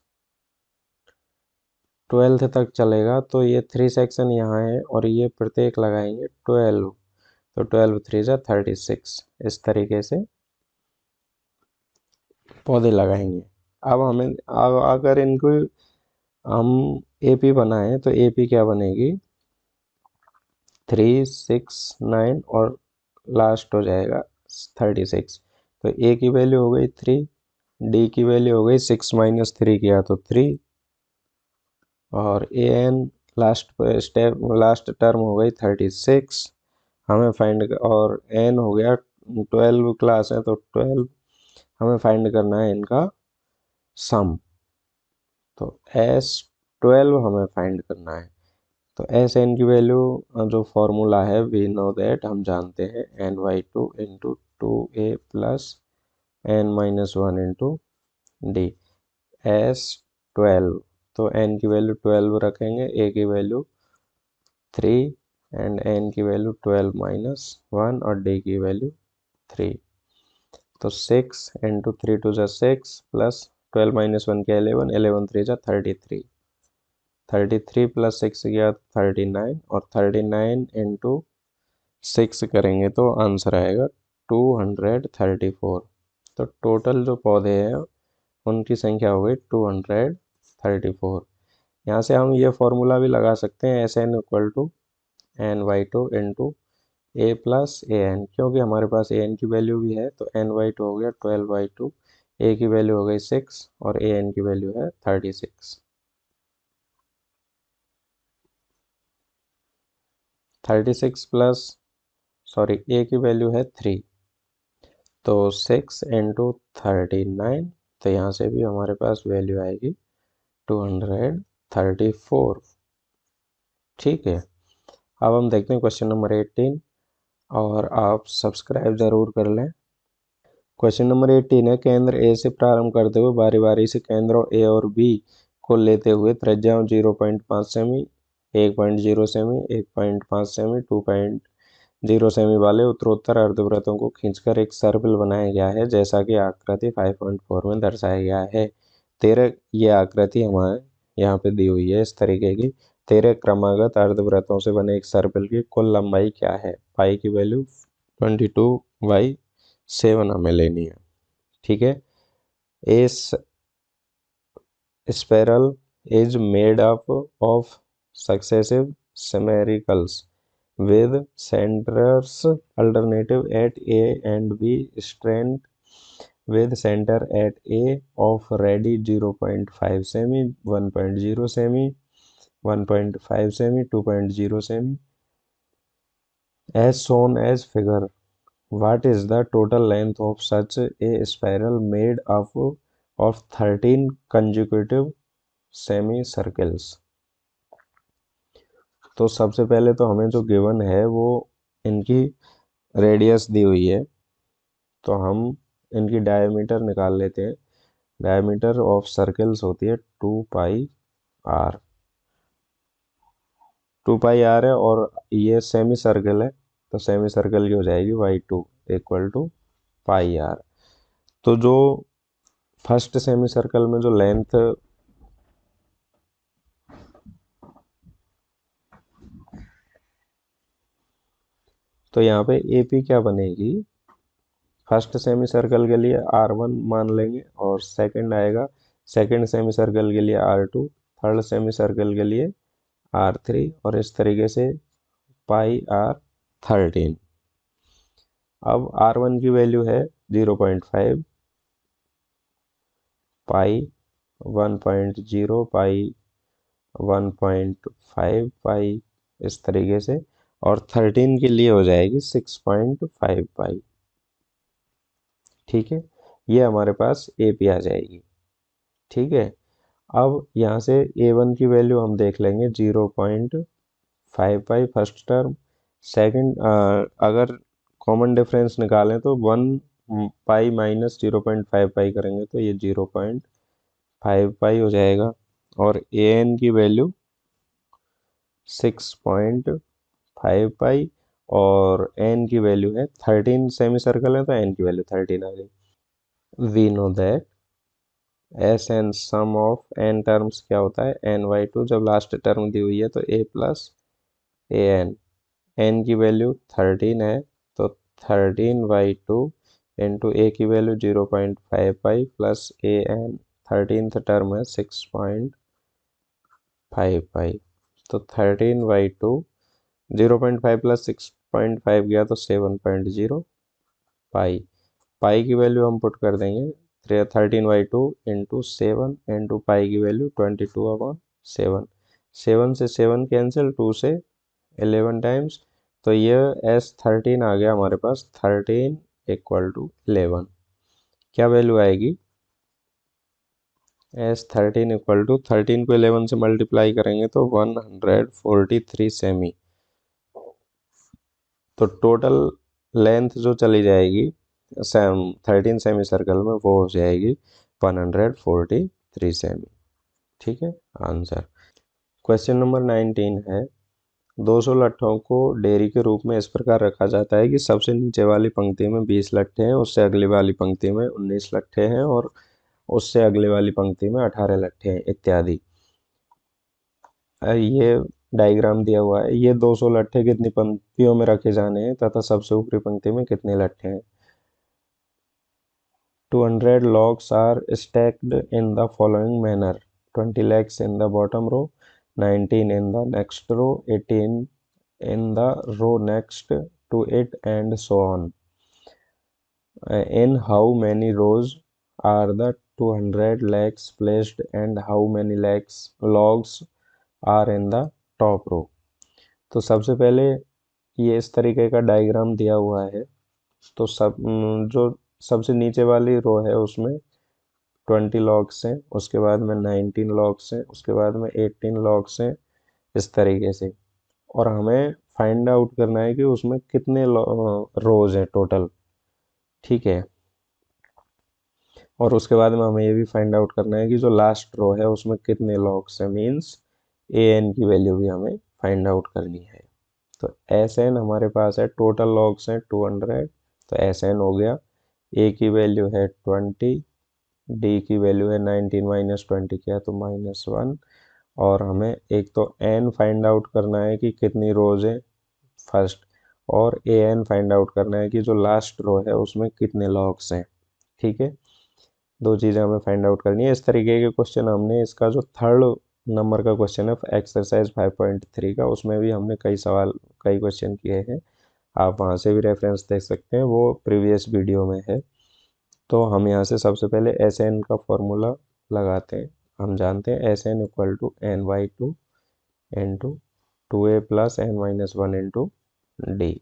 12th तक चलेगा, तो ये 3 सेक्शन यहाँ है और ये प्रत्येक लगाएंगे 12, तो 12 3 36। इस तरीके से पौधे लगाएंगे। अब हमें अगर इनको हम एपी बनाएं तो एपी क्या बनेगी? 3 6 9 और लास्ट हो जाएगा 36। तो ए की वैल्यू हो गई 3, डी की वैल्यू हो गई 6 माइनस 3 किया तो 3, और ए एन लास्ट टर्म हो गई 36 हमें फाइंड, और एन हो गया 12 क्लास है तो 12 हमें फाइंड करना है इनका सम। तो एस 12 हमें फाइंड करना है। तो एस एन की वैल्यू जो फॉर्मूला है वी नो दैट, हम जानते हैं NY2 into 2A plus N-1 into d. S 12, तो एन की वैल्यू 12 रखेंगे, ए की वैल्यू 3 एंड एन की वैल्यू 12 माइनस 1 और डी की वैल्यू 3। तो 6 इंटू 3 2 6 प्लस 12 माइनस 1 किया 11, 11 3 33, 33 प्लस 6 किया 39, और 39 इंटू 6 करेंगे तो आंसर आएगा 234। तो टोटल जो पौधे हैं उनकी संख्या हो गई 234। यहाँ से हम ये फॉर्मूला भी लगा सकते हैं, SN equal to NY2 into a plus a n, क्योंकि हमारे पास ए एन की वैल्यू भी है, तो NY2 हो गया 12/2, ए की वैल्यू हो गई 6 और ए एन की वैल्यू है 36। 36 प्लस, सॉरी, ए की वैल्यू है 3, तो 6 इंटू 39, तो यहाँ से भी हमारे पास वैल्यू आएगी 234। ठीक है, अब हम देखते हैं क्वेश्चन नंबर 18, और आप सब्सक्राइब ज़रूर कर लें। क्वेश्चन नंबर 18 है, केंद्र ए से प्रारंभ करते हुए बारी बारी से केंद्रों ए और बी को लेते हुए त्रिज्याओं 0.5 सेमी, 1.0 सेमी, 1.5 सेमी, 2.0 सेमी वाले उत्तरोत्तर अर्धवृत्तों को खींचकर एक सर्कल बनाया गया है, जैसा कि आकृति 5.4 में दर्शाया गया है। 13 ये आकृति हमारे यहाँ पे दी हुई है इस तरीके की। 13 क्रमागत अर्धवृत्तों से बने एक सर्कल की कुल लंबाई क्या है? पाई की वैल्यू 22/7 हमें लेनी है। ठीक है। ए spiral is made up of successive spherical with centers alternative at A and B, straight with center at A of radi 0.5 semi, 1.0 semi, 1.5 semi, 2.0 semi, as shown as figure. What is the total length of such a spiral made up of 13 consecutive semicircles? तो सबसे पहले तो हमें जो given है वो इनकी radius दी हुई है, तो हम इनकी डायमीटर निकाल लेते हैं। डायमीटर ऑफ सर्कल्स होती है 2πr। 2πr है और ये सेमी सर्कल है, तो सेमी सर्कल की हो जाएगी y2 इक्वल टू πr। तो जो फर्स्ट सेमी सर्कल में जो लेंथ तो यहाँ पे AP क्या बनेगी? फर्स्ट सेमी सर्कल के लिए R1 मान लेंगे और सेकंड आएगा सेकंड सेमी सर्कल के लिए R2, थर्ड सेमी सर्कल के लिए R3 और इस तरीके से πr13। अब R1 की वैल्यू है 0.5, पाई 1.0, पाई 1.5, पाई इस तरीके से, और 13 के लिए हो जाएगी 6.5 पाई। ठीक है, ये हमारे पास AP आ जाएगी। ठीक है, अब यहाँ से A1 की वैल्यू हम देख लेंगे 0.5 पाई फर्स्ट टर्म। सेकंड अगर कॉमन डिफरेंस निकालें तो 1 पाई माइनस 0.5 पाई करेंगे तो ये 0.5 पाई हो जाएगा, और AN की वैल्यू 6.5 पाई, और N की वैल्यू है 13 सेमी सर्कल है तो N की वैल्यू 13 आ गई। We know that S n sum of n terms क्या होता है? n/2। जब लास्ट टर्म दी हुई है तो a plus a n, n की वैल्यू 13 है तो 13/2 इंटू ए की value 0.5 pi plus a n, 13th term है 6.5 पाई, तो 13/2 0.5 प्लस 6.5 गया तो 7.0 पाई। पाई की वैल्यू हम पुट कर देंगे 13/2 इंटू 7 इंटू पाई की वैल्यू 22/7। 7 से 7 कैंसिल, 2 से 11 टाइम्स, तो ये S13 आ गया हमारे पास 13 इक्वल टू 11। क्या वैल्यू आएगी? S13 इक्वल टू 13 को 11 से मल्टीप्लाई करेंगे तो 143 सेमी। तो टोटल लेंथ जो चली जाएगी 13 सेमी सर्कल में वो हो जाएगी 143 सेमी। ठीक है, आंसर। क्वेश्चन नंबर 19 है, 200 लट्ठों को डेयरी के रूप में इस प्रकार रखा जाता है कि सबसे नीचे वाली पंक्ति में 20 लट्ठे हैं, उससे अगली वाली पंक्ति में 19 लट्ठे हैं और उससे अगली वाली पंक्ति में 18 लट्ठे हैं इत्यादि। ये डायग्राम दिया हुआ है। ये 200 लट्ठे कितनी पंक्तियों में रखे जाने हैं तथा सबसे ऊपरी पंक्ति में कितने लट्ठे हैं? 200 logs are stacked in the following manner: 20 legs in the bottom row, 19 in the next row, 18 in the row next to it, and so on. In how many rows are the 200 legs placed and how many logs are in the top row? तो सबसे पहले ये इस तरीके का diagram दिया हुआ है, तो जो सबसे नीचे वाली रो है उसमें 20 लॉग्स हैं, उसके बाद में 19 लॉग्स हैं, उसके बाद में 18 लॉग्स हैं, इस तरीके से। और हमें फाइंड आउट करना है कि उसमें कितने रोज हैं टोटल। ठीक है, और उसके बाद में हमें ये भी फाइंड आउट करना है कि जो लास्ट रो है उसमें कितने लॉग्स है, मीन्स ए एन की वैल्यू भी हमें फाइंड आउट करनी है। तो एस एन हमारे पास है, टोटल लॉग्स हैं 200, तो एस एन हो गया। ए की वैल्यू है 20, डी की वैल्यू है 19 माइनस 20 किया तो -1, और हमें एक तो एन फाइंड आउट करना है कि कितनी रोज है फर्स्ट, और ए एन फाइंड आउट करना है कि जो लास्ट रो है उसमें कितने लॉग्स हैं। ठीक है, दो चीज़ें हमें फाइंड आउट करनी है। इस तरीके के क्वेश्चन हमने, इसका जो थर्ड नंबर का क्वेश्चन है एक्सरसाइज 5.3 का, उसमें भी हमने कई क्वेश्चन किए हैं। आप वहाँ से भी रेफरेंस देख सकते हैं, वो प्रीवियस वीडियो में है। तो हम यहाँ से सबसे पहले एस एन का फॉर्मूला लगाते हैं। हम जानते हैं S N equal to N by two into 2a plus N minus 1 into d.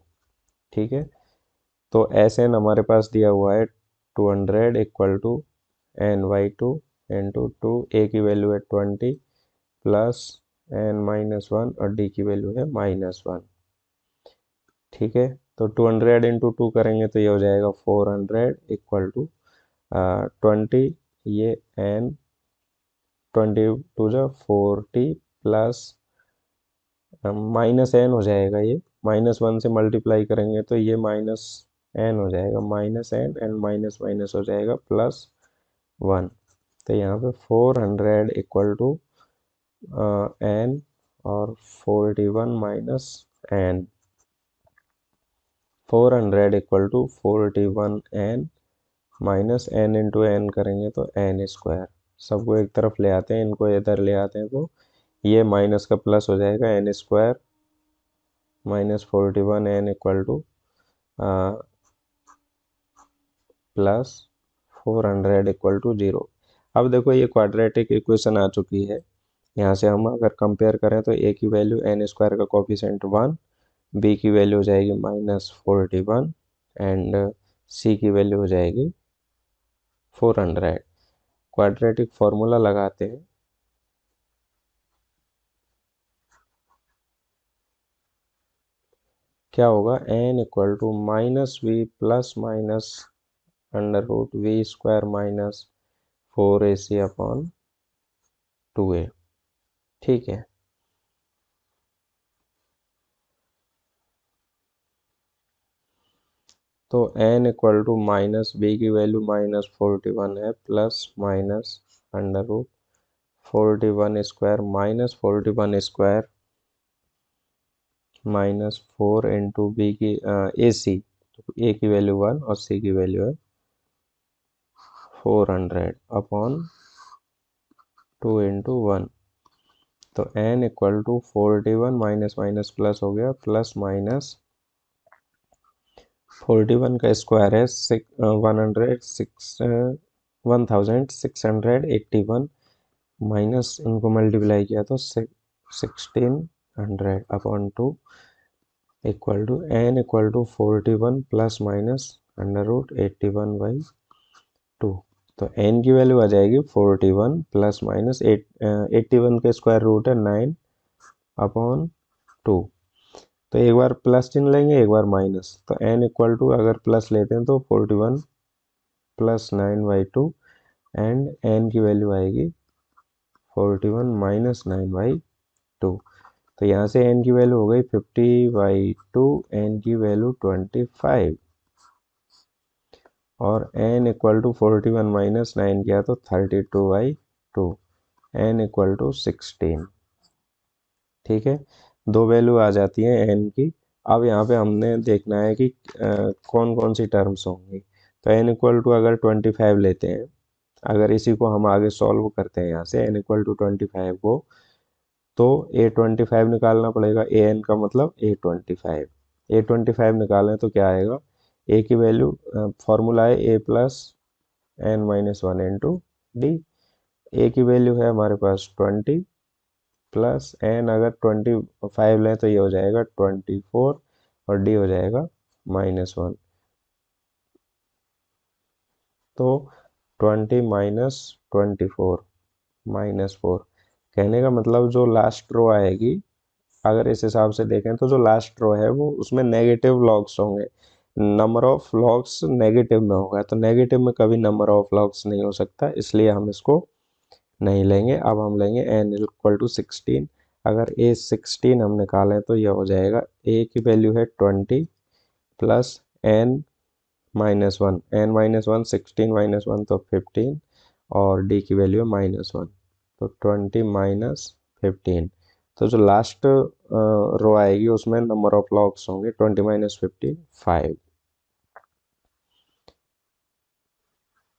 ठीक है, तो एस एन हमारे पास दिया हुआ है 200 equal to N by two into two, A की वैल्यू है 20 प्लस एन माइनस 1 और डी की वैल्यू है -1। ठीक है, तो 200 इंटू टू करेंगे तो ये हो जाएगा 400 इक्वल टू 20, ये एन 22 जो 40 प्लस माइनस एन हो जाएगा, ये -1 से मल्टीप्लाई करेंगे तो ये माइनस एन हो जाएगा, minus n and minus minus हो जाएगा +1। तो यहाँ पे 400 इक्वल टू एन और 41 minus n, 400 equal to 41 n minus n into n करेंगे तो एन स्क्वायर। सबको एक तरफ ले आते हैं, इनको इधर ले आते हैं तो ये माइनस का प्लस हो जाएगा, n square minus 41 n equal to plus 400 equal to 0। अब देखो ये क्वाड्रेटिक इक्वेशन आ चुकी है। यहाँ से हम अगर कंपेयर करें तो ए की वैल्यू एन स्क्वायर का कोफिशिएंट 1, बी की वैल्यू हो जाएगी -41 एंड सी की वैल्यू हो जाएगी 400। क्वाड्रेटिक फॉर्मूला लगाते हैं। क्या होगा, n equal to -v plus minus √v² minus 4ac upon 2a। ठीक है, तो n इक्वल टू -b की वैल्यू -41 है plus minus √41² minus 41² -4 into b की ac, तो a की वैल्यू 1 और c की वैल्यू है 400 अपॉन 2 इंटू 1। तो n equal to 41 minus minus plus हो गया, प्लस माइनस 41 का स्क्वायर है 1681 माइनस इनको मल्टीप्लाई किया तो 1600 upon 2 equal to n equal to 41 plus minus √81/2। तो n की वैल्यू आ जाएगी 41 प्लस माइनस 81 का स्क्वायर रूट है 9 अपॉन 2। तो एक बार प्लस चिन्ह लेंगे, एक बार माइनस, तो n इक्वल टू अगर प्लस लेते हैं तो 41 प्लस 9/2 एंड n की वैल्यू आएगी 41 माइनस 9/2। तो यहाँ से n की वैल्यू हो गई 50/2, n की वैल्यू 25, और n इक्वल टू 41 माइनस 9 किया तो 32/2, n इक्वल टू 16। ठीक है, दो वैल्यू आ जाती हैं n की। अब यहाँ पे हमने देखना है कि कौन कौन सी टर्म्स होंगी। तो n इक्वल टू अगर 25 लेते हैं, अगर इसी को हम आगे सॉल्व करते हैं यहाँ से n इक्वल टू 25 को, तो a25 निकालना पड़ेगा, ए एन का मतलब a25। a25 निकालें तो क्या आएगा, a की वैल्यू फॉर्मूला है a plus N minus 1 into D. A की वैल्यू है हमारे पास 20 प्लस एन, अगर 25 लें तो ये हो जाएगा 24 और डी हो जाएगा -1। तो 20 माइनस 24 -4। कहने का मतलब जो लास्ट रो आएगी, अगर इस हिसाब से देखें तो जो लास्ट रो है वो उसमें नेगेटिव लॉग्स होंगे। नंबर ऑफ लॉग्स नेगेटिव में होगा, तो नेगेटिव में कभी नंबर ऑफ लॉग्स नहीं हो सकता, इसलिए हम इसको नहीं लेंगे। अब हम लेंगे n इक्वल टू 16। अगर a 16 हम निकालें तो यह हो जाएगा, a की वैल्यू है 20 plus n minus one, n minus one 16 minus one तो 15, और d की वैल्यू है -1, तो 20 माइनस 15। तो जो लास्ट रो आएगी उसमें नंबर ऑफ लॉग्स होंगे 20 माइनस 15 5।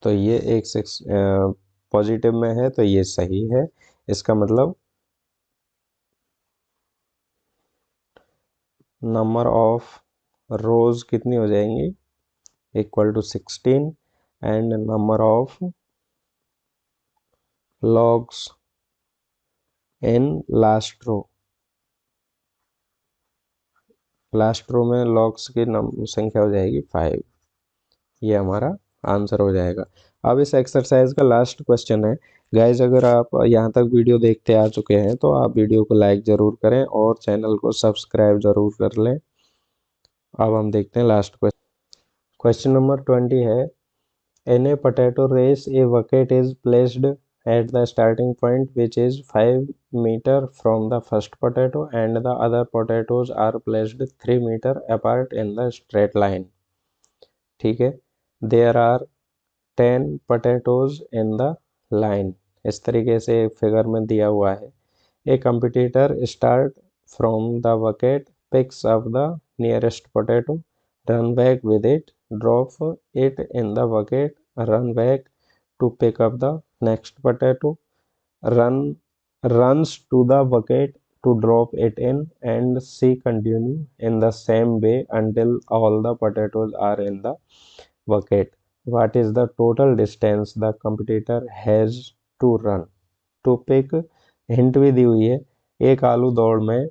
तो ये एक सिक्स पॉजिटिव में है तो ये सही है। इसका मतलब नंबर ऑफ रोज कितनी हो जाएंगी, equal to 16, and number of logs in last row, last row में लॉग्स की संख्या हो जाएगी 5। ये हमारा आंसर हो जाएगा। अब इस एक्सरसाइज का लास्ट क्वेश्चन है। गाइज अगर आप यहाँ तक वीडियो देखते आ चुके हैं तो आप वीडियो को लाइक ज़रूर करें और चैनल को सब्सक्राइब ज़रूर कर लें। अब हम देखते हैं लास्ट क्वेश्चन। क्वेश्चन नंबर 20 है, in a potato race a bucket is placed at the starting point which is 5 meter from the first potato and the other potatoes are placed 3 meter apart in the straight line। ठीक है, there are 10 potatoes in the line। इस तरीके से figure में दिया हुआ है। A competitor start from the bucket, picks up the nearest potato, run back with it, drop it in the bucket, run back to pick up the next potato, run runs to the bucket to drop it in, and she continue in the same way until all the potatoes are in the bucket। What is the total distance the competitor has to run to pick? Hint भी दी हुई है। एक आलू दौड़ में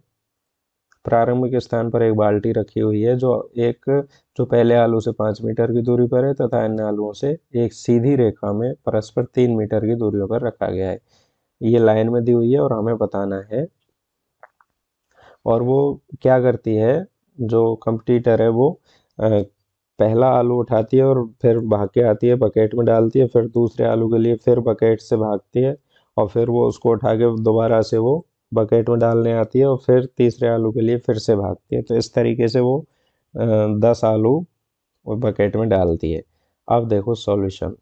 प्रारंभिक स्थान पर एक बाल्टी रखी हुई है जो पहले आलू से 5 मीटर की दूरी पर है तथा अन्य आलुओं से एक सीधी रेखा में परस्पर 3 मीटर की दूरी पर रखा गया है। ये लाइन में दी हुई है और हमें बताना है। और वो क्या करती है, जो कंपटीटर है वो पहला आलू उठाती है और फिर भाग के आती है, बकेट में डालती है, फिर दूसरे आलू के लिए फिर बकेट से भागती है और फिर वो उसको उठा के दोबारा से वो बकेट में डालने आती है और फिर तीसरे आलू के लिए फिर से भागती है। तो इस तरीके से वो 10 आलू वो बकेट में डालती है। अब देखो सॉल्यूशन,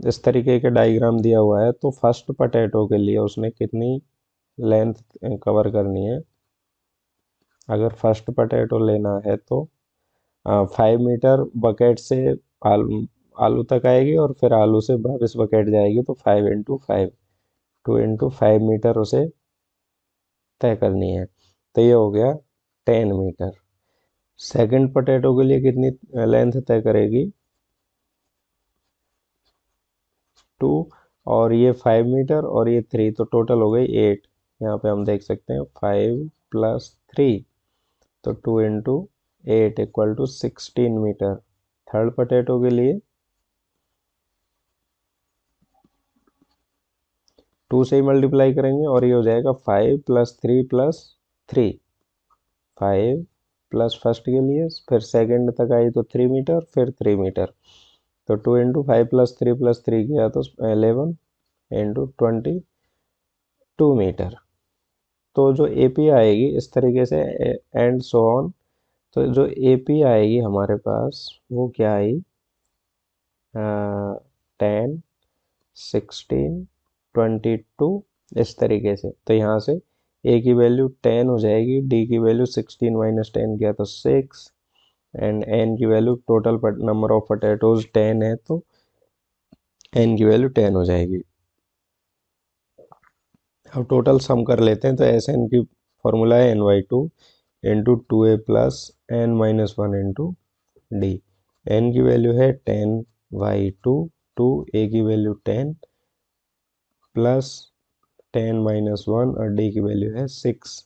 इस तरीके का डायग्राम दिया हुआ है। तो फर्स्ट पोटैटो के लिए उसने कितनी लेंथ कवर करनी है। अगर फर्स्ट पोटैटो लेना है तो 5 मीटर बकेट से आलू आलू तक आएगी और फिर आलू से वापस बकेट जाएगी, तो 5 इंटू 5 2 इंटू 5 मीटर उसे तय करनी है। तो ये हो गया 10 मीटर। सेकंड पोटैटो के लिए कितनी लेंथ तय करेगी, 2, और ये 5 मीटर और ये 3, तो टोटल हो गई 8। यहाँ पे हम देख सकते हैं 5 प्लस 3, तो 2 इंटू 8 equal to 16 metre. Third potato के लिए 2 से ही मल्टीप्लाई करेंगे और ये हो जाएगा 5 प्लस 3 प्लस 3, 5 प्लस फर्स्ट के लिए, फिर सेकंड तक आई तो 3 मीटर, फिर 3 मीटर, तो 2 इंटू 5 प्लस 3 किया तो 11 इंटू 22 मीटर। तो जो एपी आएगी इस तरीके से एंड सो ऑन। तो जो एपी आएगी हमारे पास वो क्या आई, 10 16 22 इस तरीके से। तो यहाँ से ए की वैल्यू 10 हो जाएगी, डी की वैल्यू 16 माइनस 10 किया तो 6, एंड एन की value total number of potatoes 10 है तो एन की वैल्यू 10 हो जाएगी। अब टोटल सम कर लेते हैं। तो एस एन की फॉर्मूला है n/2 into 2a plus n minus 1 into d. N की वैल्यू है 10/2, 2a की वैल्यू 10 प्लस 10 माइनस 1 और डी की वैल्यू है 6।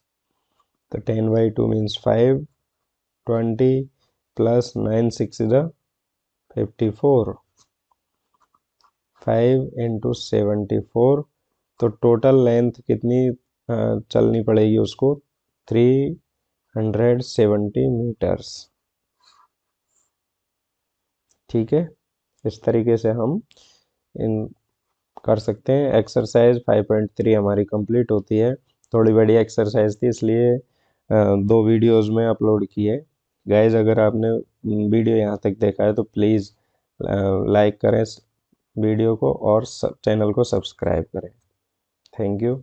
तो 10/2 मीन्स 5, 20 प्लस 9 6 इज 54, 5 इंटू 74। तो टोटल लेंथ कितनी चलनी पड़ेगी उसको, 3 170 मीटर्स। ठीक है, इस तरीके से हम इन कर सकते हैं। एक्सरसाइज 5.3 हमारी कंप्लीट होती है। थोड़ी बड़ी एक्सरसाइज थी, इसलिए 2 वीडियोस में अपलोड किए। गाइज, अगर आपने वीडियो यहाँ तक देखा है तो प्लीज़ लाइक करें वीडियो को और चैनल को सब्सक्राइब करें। Thank you.